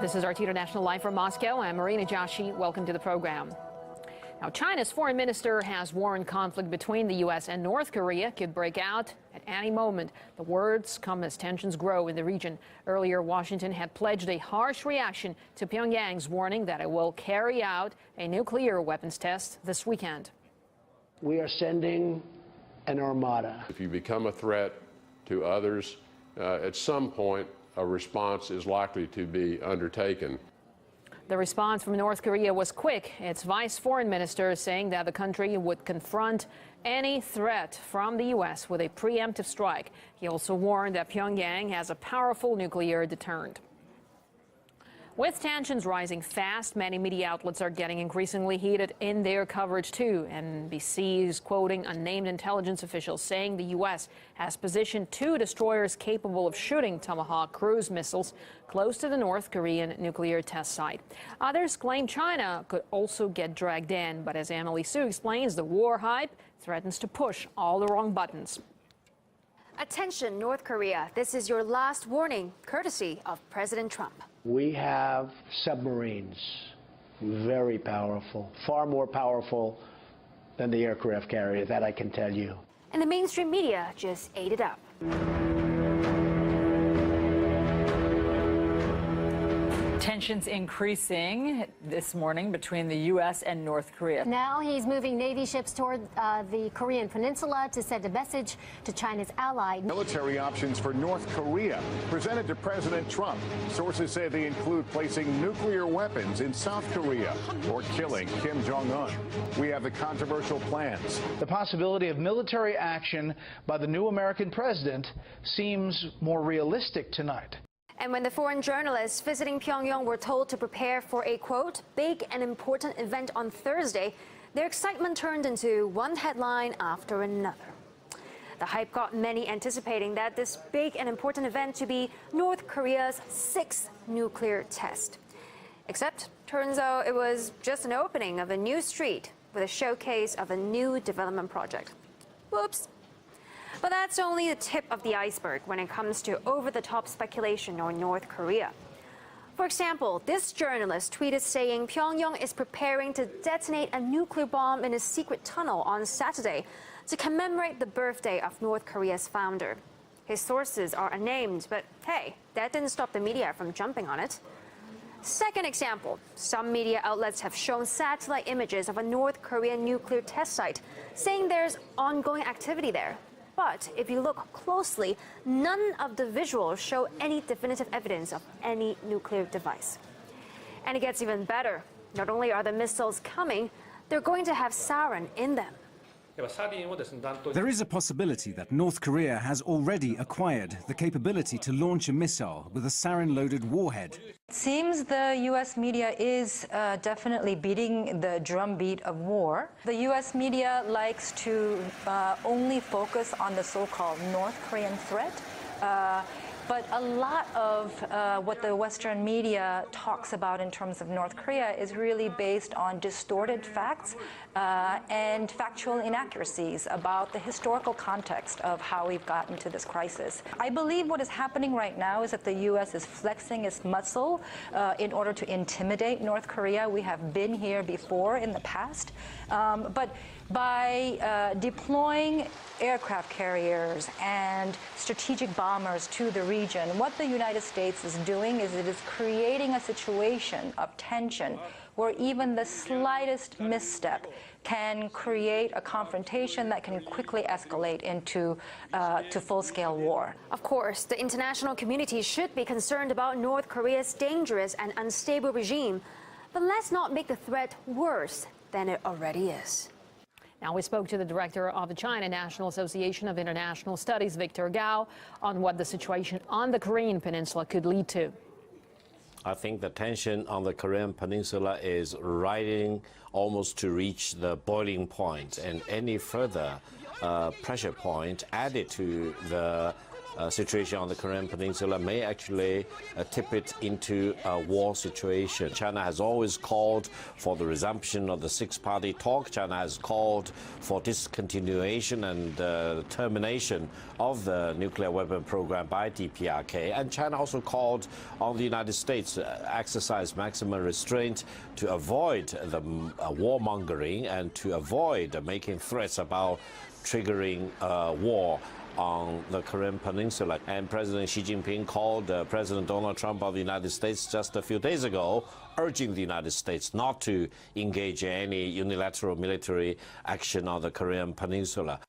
This is RT International Live from Moscow. I'm Marina Joshi. Welcome to the program. Now, China's foreign minister has warned conflict between the U.S. and North Korea could break out at any moment. The words come as tensions grow in the region. Earlier, Washington had pledged a harsh reaction to Pyongyang's warning that it will carry out a nuclear weapons test this weekend. We are sending an armada. If you become a threat to others, at some point, a response is likely to be undertaken. The response from North Korea was quick. Its vice foreign minister saying that the country would confront any threat from the U.S. with a preemptive strike. He also warned that Pyongyang has a powerful nuclear deterrent. With tensions rising fast, many media outlets are getting increasingly heated in their coverage, too. NBC is quoting unnamed intelligence officials saying the U.S. has positioned 2 destroyers capable of shooting Tomahawk cruise missiles close to the North Korean nuclear test site. Others claim China could also get dragged in. But as Emily Sue explains, the war hype threatens to push all the wrong buttons. Attention, North Korea. This is your last warning, courtesy of President Trump. We have submarines, very powerful, far more powerful than the aircraft carrier, that I can tell you. And the mainstream media just ate it up. Tensions increasing this morning between the U.S. and North Korea. Now he's moving Navy ships toward the Korean peninsula to send a message to China's ally. Military options for North Korea presented to President Trump. Sources say they include placing nuclear weapons in South Korea or killing Kim Jong-un. We have the controversial plans. The possibility of military action by the new American president seems more realistic tonight. And when the foreign journalists visiting Pyongyang were told to prepare for a, quote, big and important event on Thursday, their excitement turned into one headline after another. The hype got many anticipating that this big and important event to be North Korea's 6th nuclear test. Except, turns out it was just an opening of a new street with a showcase of a new development project. Whoops. But that's only the tip of the iceberg when it comes to over-the-top speculation on North Korea. For example, this journalist tweeted saying Pyongyang is preparing to detonate a nuclear bomb in a secret tunnel on Saturday to commemorate the birthday of North Korea's founder. His sources are unnamed, but hey, that didn't stop the media from jumping on it. Second example, some media outlets have shown satellite images of a North Korean nuclear test site, saying there's ongoing activity there. But if you look closely, none of the visuals show any definitive evidence of any nuclear device. And it gets even better. Not only are the missiles coming, they're going to have sarin in them. There is a possibility that North Korea has already acquired the capability to launch a missile with a sarin-loaded warhead. It seems the U.S. media is definitely beating the drumbeat of war. The U.S. media likes to only focus on the so-called North Korean threat. But a lot of what the Western media talks about in terms of North Korea is really based on distorted facts and factual inaccuracies about the historical context of how we've gotten to this crisis. I believe what is happening right now is that the U.S. is flexing its muscle in order to intimidate North Korea. We have been here before in the past. But by deploying aircraft carriers and strategic bombers to the region, what the United States is doing is it is creating a situation of tension where even the slightest misstep can create a confrontation that can quickly escalate into to full-scale war. Of course, the international community should be concerned about North Korea's dangerous and unstable regime. But let's not make the threat worse than it already is. Now, we spoke to the director of the China National Association of International Studies, Victor Gao, on what the situation on the Korean Peninsula could lead to. I think the tension on the Korean Peninsula is rising almost to reach the boiling point, and any further pressure point added to the situation on the Korean Peninsula may actually tip it into a war situation. China has always called for the resumption of the six-party talk. China has called for discontinuation and termination of the nuclear weapon program by DPRK. And China also called on the United States to exercise maximum restraint to avoid the warmongering and to avoid making threats about triggering war on the Korean Peninsula. And President Xi Jinping called President Donald Trump of the United States just a few days ago, urging the United States not to engage in any unilateral military action on the Korean Peninsula.